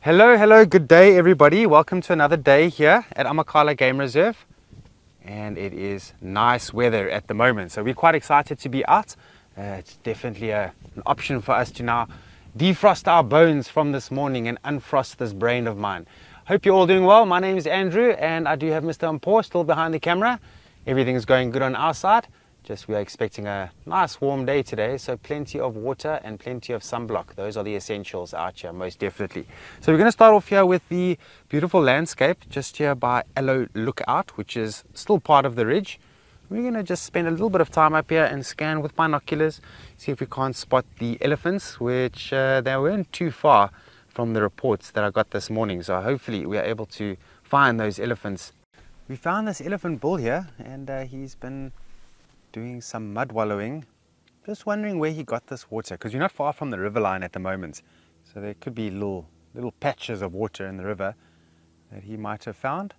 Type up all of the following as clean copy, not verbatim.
Hello, good day everybody. Welcome to another day here at Amakhala Game Reserve. And it is nice weather at the moment, so we're quite excited to be out. It's definitely an option for us to now defrost our bones from this morning and unfrost this brain of mine. Hope you're all doing well. My name is Andrew and I do have Mr. Mpho still behind the camera. Everything's going good on our side. Just we are expecting a nice warm day today, so plenty of water and plenty of sunblock. Those are the essentials out here, most definitely. So we're going to start off here with the beautiful landscape just here by Aloe Lookout, which is still part of the ridge. We're going to just spend a little bit of time up here and scan with binoculars, see if we can't spot the elephants, which they weren't too far from the reports that I got this morning. So hopefully we are able to find those elephants. We found this elephant bull here and he's been doing some mud wallowing. Just wondering where he got this water, because you're not far from the river line at the moment, so there could be little patches of water in the river that he might have found.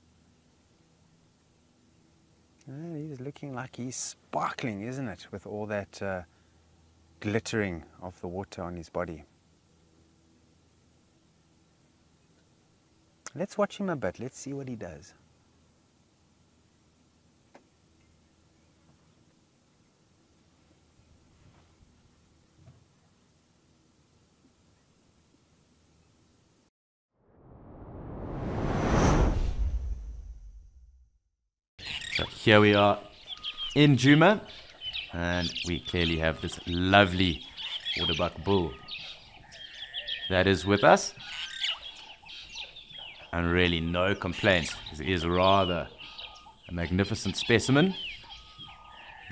And he's looking like he's sparkling, isn't it, with all that glittering of the water on his body. Let's watch him a bit. Let's see what he does. So here we are in Djuma, and we clearly have this lovely waterbuck bull that is with us, and really no complaints. He is rather a magnificent specimen.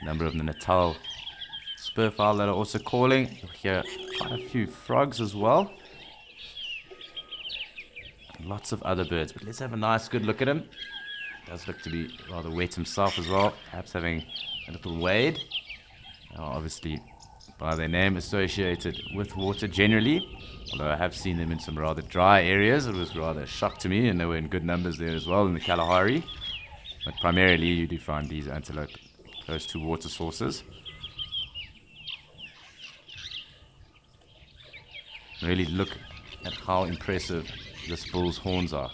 A number of the Natal spurfowl that are also calling. You'll hear quite a few frogs as well. And lots of other birds, but let's have a nice good look at him. Does look to be rather wet himself as well, perhaps having a little wade. Obviously, by their name, associated with water generally. Although I have seen them in some rather dry areas, it was rather a shock to me, and they were in good numbers there as well in the Kalahari. But primarily, you do find these antelope close to water sources. Really look at how impressive this bull's horns are.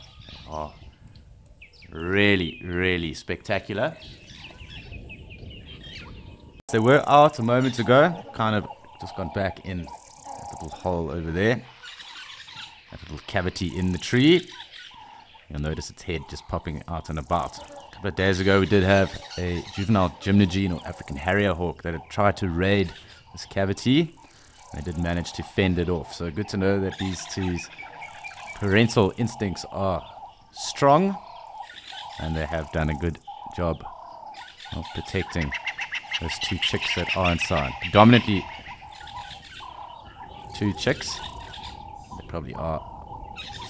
They are really spectacular. So we're out a moment ago, kind of just gone back in that little hole over there, that little cavity in the tree. You'll notice its head just popping out and about. A couple of days ago we did have a juvenile gymnogene or African harrier hawk that had tried to raid this cavity. They did manage to fend it off, so good to know that these two's parental instincts are strong. And they have done a good job of protecting those two chicks that are inside. Predominantly two chicks. They probably are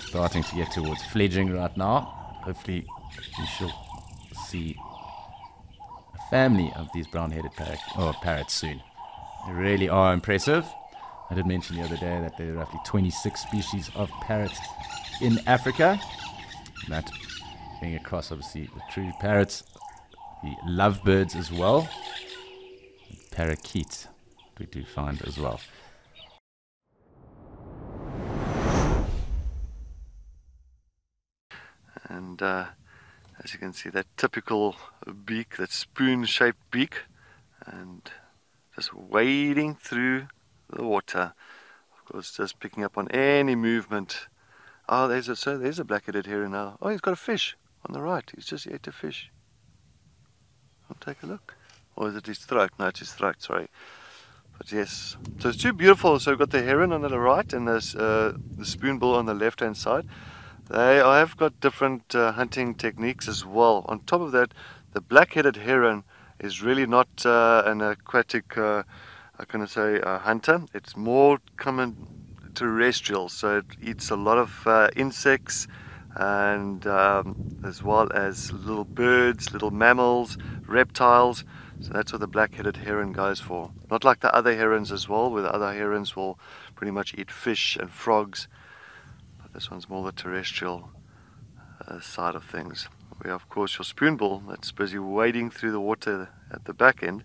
starting to get towards fledging right now. Hopefully we shall see a family of these brown-headed parrots soon. They really are impressive. I did mention the other day that there are roughly 26 species of parrots in Africa. That being across, obviously, the true parrots, the lovebirds as well, and parakeets we do find as well. And as you can see, that typical beak, that spoon-shaped beak, and just wading through the water. Of course, just picking up on any movement. Oh, there's a black-headed heron now. Oh, he's got a fish on the right. He's just ate a fish. I'll take a look. Or is it his throat? No, it's his throat, sorry. But yes, so it's too beautiful. So we've got the heron on the right and there's the spoonbill on the left-hand side. They have got different hunting techniques as well. On top of that, the black-headed heron is really not an aquatic, how can I say, hunter. It's more common terrestrial, so it eats a lot of insects, and as well as little birds, little mammals, reptiles. So that's what the black-headed heron goes for. Not like the other herons as well, where the other herons will pretty much eat fish and frogs. But this one's more the terrestrial side of things. We have, of course, your spoonbill that's busy wading through the water at the back end.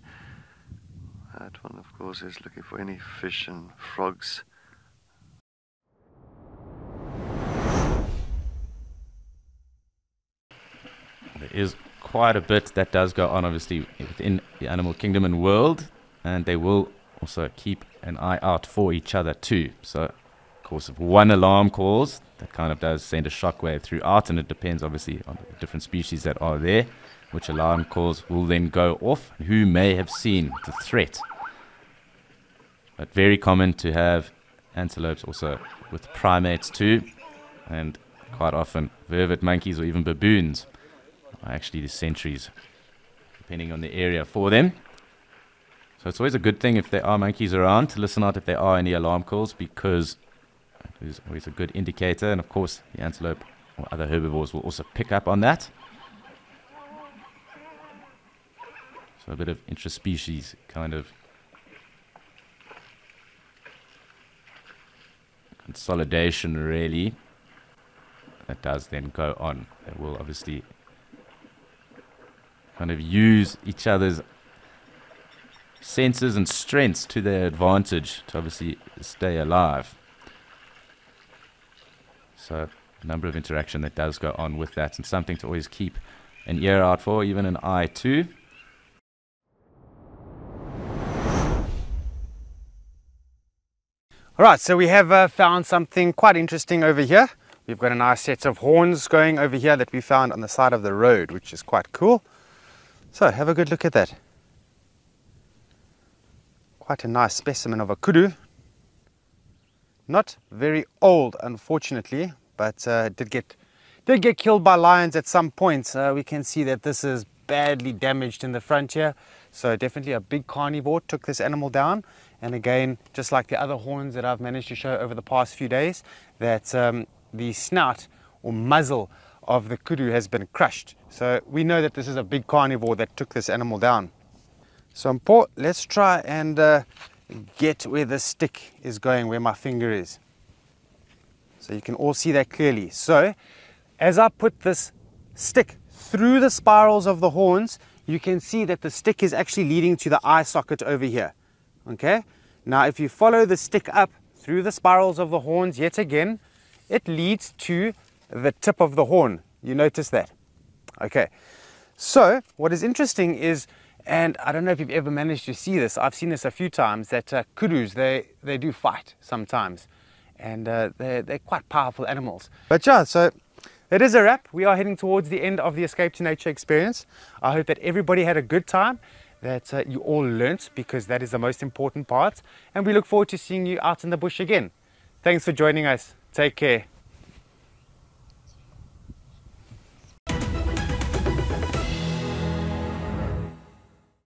That one, of course, is looking for any fish and frogs. there is quite a bit that does go on, obviously, within the animal kingdom and world, and they will also keep an eye out for each other too. So, of course, if one alarm calls, that kind of does send a shockwave throughout, and it depends, obviously, on the different species that are there, which alarm calls will then go off, and who may have seen the threat. But very common to have antelopes also with primates too, and quite often vervet monkeys or even baboons are actually the sentries, depending on the area for them. So it's always a good thing if there are monkeys around to listen out if there are any alarm calls, because it is always a good indicator, and of course the antelope or other herbivores will also pick up on that. So a bit of intraspecies kind of consolidation really that does then go on. They will obviously kind of use each other's senses and strengths to their advantage to obviously stay alive. So a number of interaction that does go on with that, and something to always keep an ear out for, even an eye too. Alright, so we have found something quite interesting over here. We've got a nice set of horns going over here that we found on the side of the road, which is quite cool. So have a good look at that. Quite a nice specimen of a kudu. Not very old, unfortunately, but did get killed by lions at some point. We can see that this is badly damaged in the front here. So definitely a big carnivore took this animal down. And again, just like the other horns that I've managed to show over the past few days, that the snout or muzzle of the kudu has been crushed. So we know that this is a big carnivore that took this animal down. So Mpo, let's try and get where the stick is going, where my finger is. So you can all see that clearly. So as I put this stick through the spirals of the horns, you can see that the stick is actually leading to the eye socket over here. Okay, now if you follow the stick up through the spirals of the horns yet again, it leads to the tip of the horn. You notice that? Okay, so what is interesting is, and I don't know if you've ever managed to see this, I've seen this a few times, that kudus, they do fight sometimes, and they're quite powerful animals. But yeah, so it is a wrap. We are heading towards the end of the Escape to Nature experience. I hope that everybody had a good time, that you all learnt, because that is the most important part, and we look forward to seeing you out in the bush again. Thanks for joining us. Take care.